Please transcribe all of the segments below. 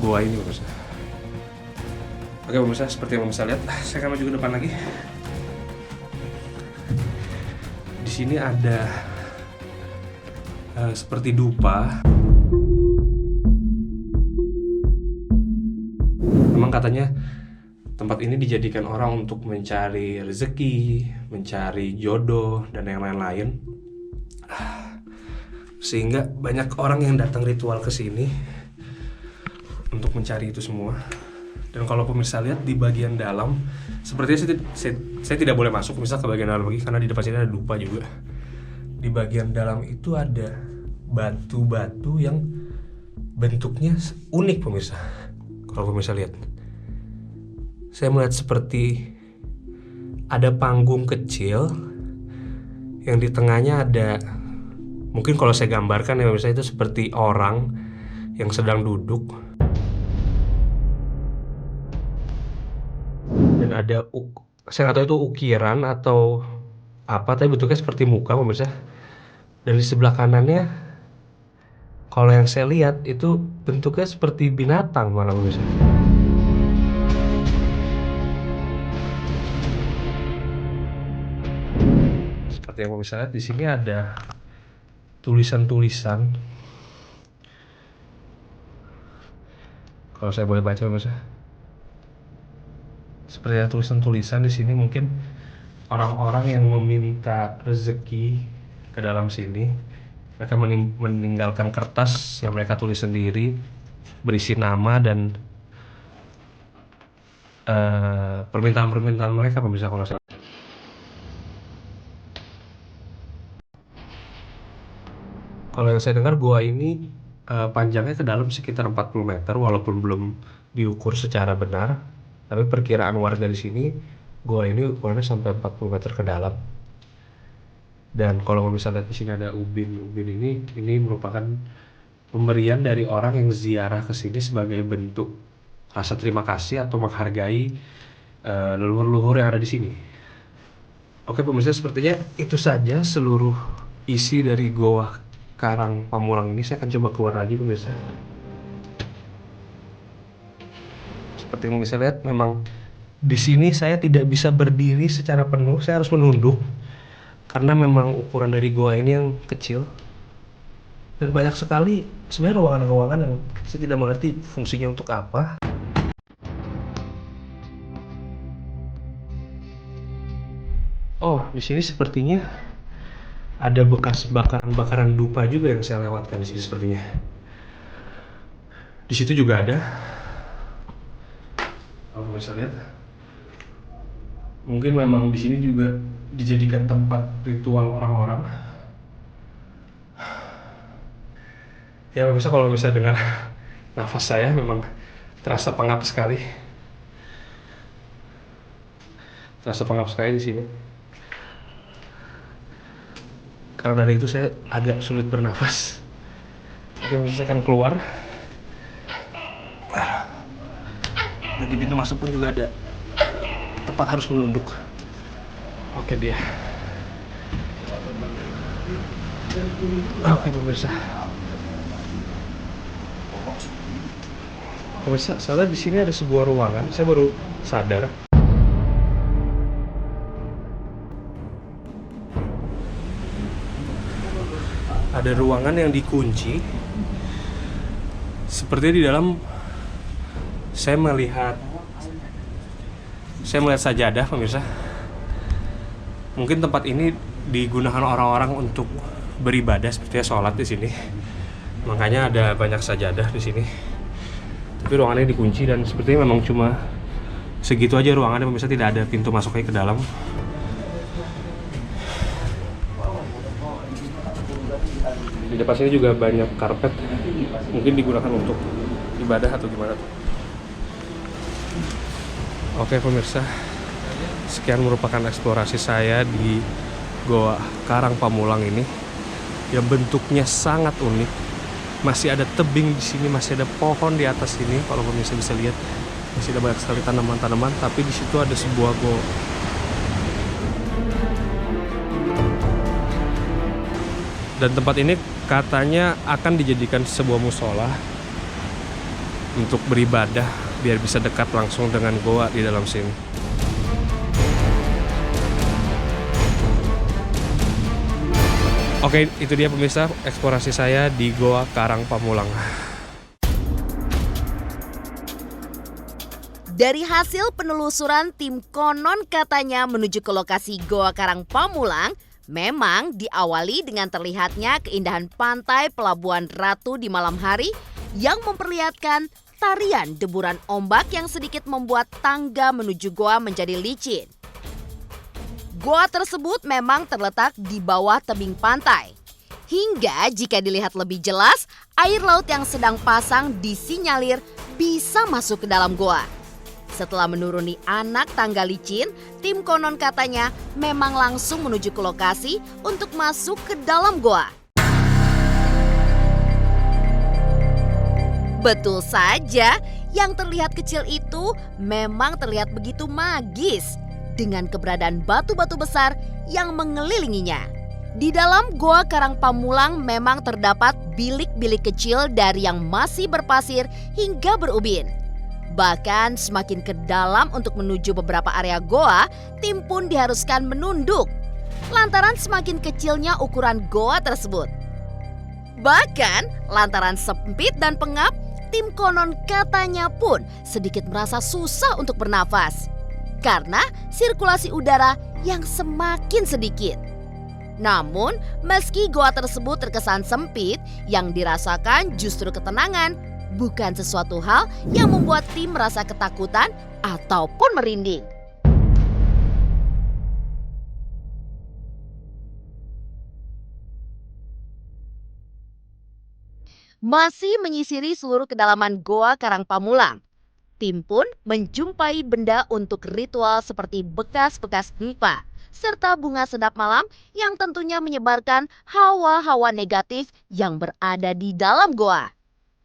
gua ini pemirsa. Oke pemirsa, seperti yang bisa lihat, saya akan maju ke depan lagi. Di sini ada seperti dupa. Memang katanya tempat ini dijadikan orang untuk mencari rezeki, mencari jodoh, dan yang lain-lain. Sehingga banyak orang yang datang ritual ke sini untuk mencari itu semua. Dan kalau pemirsa lihat di bagian dalam, sepertinya saya tidak boleh masuk pemirsa ke bagian dalam lagi karena di depan sini ada dupa juga. Di bagian dalam itu ada batu-batu yang bentuknya unik pemirsa. Kalau pemirsa lihat, saya melihat seperti ada panggung kecil yang di tengahnya ada, mungkin kalau saya gambarkan ya pemirsa, itu seperti orang yang sedang duduk. Dan ada, saya nggak tahu itu ukiran atau apa, tapi bentuknya seperti muka pemirsa. Dan di sebelah kanannya, kalau yang saya lihat itu bentuknya seperti binatang malah pemirsa. Seperti yang pemirsa lihat, di sini ada tulisan-tulisan. Kalau saya boleh baca pemirsa, seperti ada tulisan-tulisan di sini, mungkin orang-orang yang meminta rezeki ke dalam sini, mereka meninggalkan kertas yang mereka tulis sendiri berisi nama dan permintaan-permintaan mereka pemirsa. Kalau yang saya dengar, gua ini panjangnya ke dalam sekitar 40 meter walaupun belum diukur secara benar, tapi perkiraan warga di sini gua ini ukurannya sampai 40 meter ke dalam. Dan kalau misalnya di sini ada ubin ini merupakan pemberian dari orang yang ziarah ke sini sebagai bentuk rasa terima kasih atau menghargai leluhur-leluhur yang ada di sini. Oke pemirsa, sepertinya itu saja seluruh isi dari Goa Karang Pamulang ini. Saya akan coba keluar lagi pemirsa. Seperti yang bisa lihat, memang di sini saya tidak bisa berdiri secara penuh, saya harus menunduk karena memang ukuran dari goa ini yang kecil. Dan banyak sekali sebenarnya ruangan-ruangan yang saya tidak mengerti fungsinya untuk apa. Oh, di sini sepertinya ada bekas bakaran dupa juga yang saya lewatkan di sini sepertinya. Di situ juga ada. Kalau bisa lihat, mungkin memang di sini juga dijadikan tempat ritual orang-orang. Ya pemirsa, kalau bisa dengar nafas saya memang terasa pengap sekali. Terasa pengap sekali di sini. Karena dari itu saya agak sulit bernafas. Oke, saya akan keluar. Dan di pintu masuk pun juga ada tempat harus menunduk. Oke dia. Oke pemirsa. Pemirsa, saya di sini ada sebuah ruangan. Saya baru sadar. Ada ruangan yang dikunci. Sepertinya di dalam saya melihat sajadah pemirsa. Mungkin tempat ini digunakan orang-orang untuk beribadah, sepertinya sholat di sini. Makanya ada banyak sajadah di sini. Tapi ruangannya dikunci dan sepertinya memang cuma segitu aja ruangannya pemirsa, tidak ada pintu masuknya ke dalam. Di depan sini juga banyak karpet, mungkin digunakan untuk ibadah atau gimana tuh. Oke pemirsa, sekian merupakan eksplorasi saya di Goa Karang Pamulang ini, yang bentuknya sangat unik. Masih ada tebing di sini, masih ada pohon di atas sini. Kalau pemirsa bisa lihat, masih ada banyak sekali tanaman-tanaman, tapi di situ ada sebuah goa. Dan tempat ini katanya akan dijadikan sebuah musola. untuk beribadah biar bisa dekat langsung dengan goa di dalam sini. Oke, itu dia pemirsa eksplorasi saya di Goa Karang Pamulang. Dari hasil penelusuran tim konon katanya menuju ke lokasi Goa Karang Pamulang, memang diawali dengan terlihatnya keindahan pantai Pelabuhan Ratu di malam hari yang memperlihatkan tarian deburan ombak yang sedikit membuat tangga menuju goa menjadi licin. Goa tersebut memang terletak di bawah tebing pantai. Hingga jika dilihat lebih jelas, air laut yang sedang pasang disinyalir bisa masuk ke dalam goa. Setelah menuruni anak tangga licin, tim konon katanya memang langsung menuju ke lokasi untuk masuk ke dalam goa. Betul saja, yang terlihat kecil itu memang terlihat begitu magis dengan keberadaan batu-batu besar yang mengelilinginya. Di dalam Goa Karang Pamulang memang terdapat bilik-bilik kecil dari yang masih berpasir hingga berubin. Bahkan semakin ke dalam untuk menuju beberapa area goa, tim pun diharuskan menunduk lantaran semakin kecilnya ukuran goa tersebut. Bahkan lantaran sempit dan pengap, tim konon katanya pun sedikit merasa susah untuk bernafas karena sirkulasi udara yang semakin sedikit. Namun, meski goa tersebut terkesan sempit, yang dirasakan justru ketenangan, bukan sesuatu hal yang membuat tim merasa ketakutan ataupun merinding. Masih menyisiri seluruh kedalaman Goa Karang Pamulang, tim pun menjumpai benda untuk ritual seperti bekas-bekas pipa serta bunga sedap malam yang tentunya menyebarkan hawa-hawa negatif yang berada di dalam goa.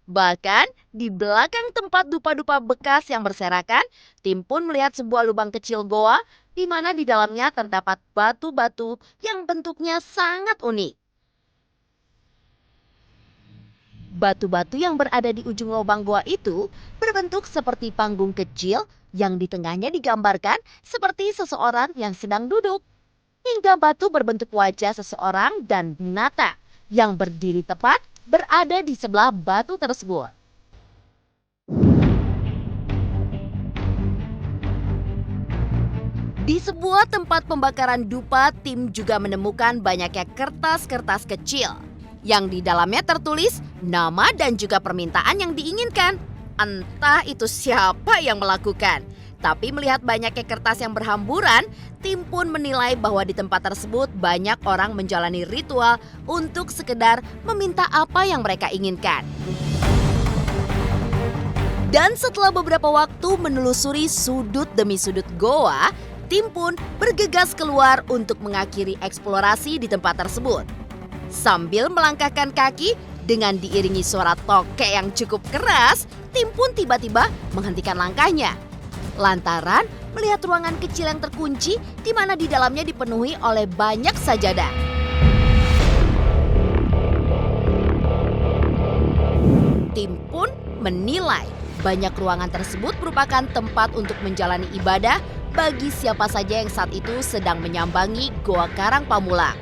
Bahkan di belakang tempat dupa-dupa bekas yang berserakan, tim pun melihat sebuah lubang kecil goa di mana di dalamnya terdapat batu-batu yang bentuknya sangat unik. Batu-batu yang berada di ujung lubang goa itu berbentuk seperti panggung kecil yang di tengahnya digambarkan seperti seseorang yang sedang duduk. Hingga batu berbentuk wajah seseorang dan binatang yang berdiri tepat berada di sebelah batu tersebut. Di sebuah tempat pembakaran dupa, tim juga menemukan banyaknya kertas-kertas kecil yang di dalamnya tertulis nama dan juga permintaan yang diinginkan. Entah itu siapa yang melakukan, tapi melihat banyaknya kertas yang berhamburan, tim pun menilai bahwa di tempat tersebut banyak orang menjalani ritual untuk sekedar meminta apa yang mereka inginkan. Dan setelah beberapa waktu menelusuri sudut demi sudut goa, tim pun bergegas keluar untuk mengakhiri eksplorasi di tempat tersebut. Sambil melangkahkan kaki dengan diiringi suara tokek yang cukup keras, tim pun tiba-tiba menghentikan langkahnya lantaran melihat ruangan kecil yang terkunci di mana di dalamnya dipenuhi oleh banyak sajadah. Tim pun menilai banyak ruangan tersebut merupakan tempat untuk menjalani ibadah bagi siapa saja yang saat itu sedang menyambangi Goa Karang Pamulang.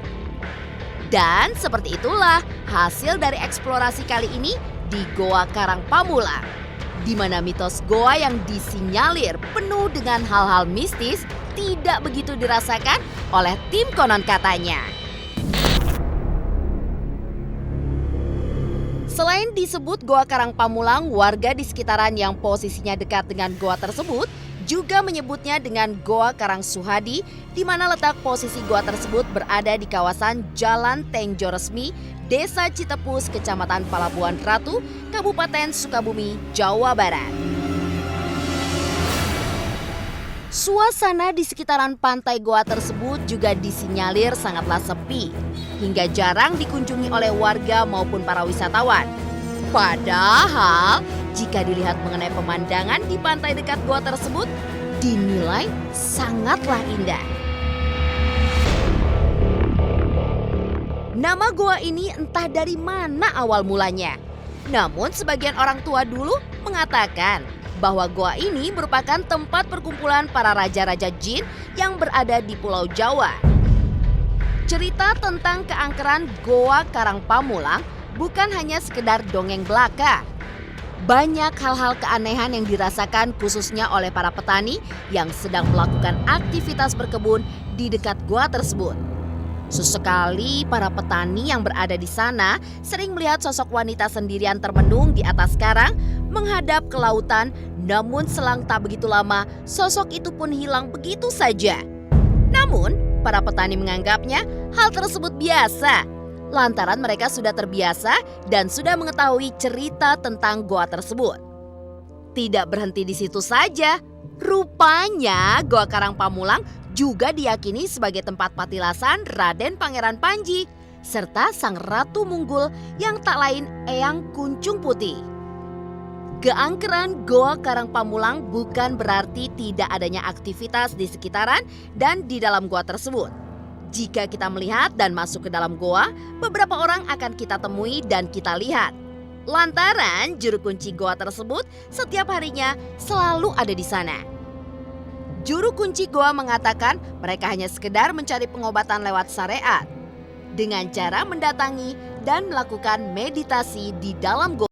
Dan seperti itulah hasil dari eksplorasi kali ini di Goa Karang Pamulang, di mana mitos goa yang disinyalir penuh dengan hal-hal mistis tidak begitu dirasakan oleh tim konon katanya. Selain disebut Goa Karang Pamulang, warga di sekitaran yang posisinya dekat dengan goa tersebut juga menyebutnya dengan Goa Karang Suhadi, di mana letak posisi goa tersebut berada di kawasan Jalan Tengjo Resmi, Desa Citepus, Kecamatan Pelabuhan Ratu, Kabupaten Sukabumi, Jawa Barat. Suasana di sekitaran pantai goa tersebut juga disinyalir sangatlah sepi, hingga jarang dikunjungi oleh warga maupun para wisatawan. Padahal, jika dilihat mengenai pemandangan di pantai dekat goa tersebut, dinilai sangatlah indah. Nama goa ini entah dari mana awal mulanya. Namun sebagian orang tua dulu mengatakan bahwa goa ini merupakan tempat perkumpulan para raja-raja jin yang berada di Pulau Jawa. Cerita tentang keangkeran Goa Karang Pamulang bukan hanya sekedar dongeng belaka. Banyak hal-hal keanehan yang dirasakan khususnya oleh para petani yang sedang melakukan aktivitas berkebun di dekat goa tersebut. Sesekali para petani yang berada di sana sering melihat sosok wanita sendirian termenung di atas karang menghadap ke lautan, namun selang tak begitu lama sosok itu pun hilang begitu saja. Namun para petani menganggapnya hal tersebut biasa, lantaran mereka sudah terbiasa dan sudah mengetahui cerita tentang goa tersebut. Tidak berhenti di situ saja, rupanya Goa Karang Pamulang juga diyakini sebagai tempat patilasan Raden Pangeran Panji serta Sang Ratu Munggul yang tak lain Eyang Kuncung Putih. Keangkeran Goa Karang Pamulang bukan berarti tidak adanya aktivitas di sekitaran dan di dalam goa tersebut. Jika kita melihat dan masuk ke dalam goa, beberapa orang akan kita temui dan kita lihat. Lantaran juru kunci goa tersebut setiap harinya selalu ada di sana. Juru kunci goa mengatakan mereka hanya sekedar mencari pengobatan lewat syariat dengan cara mendatangi dan melakukan meditasi di dalam goa.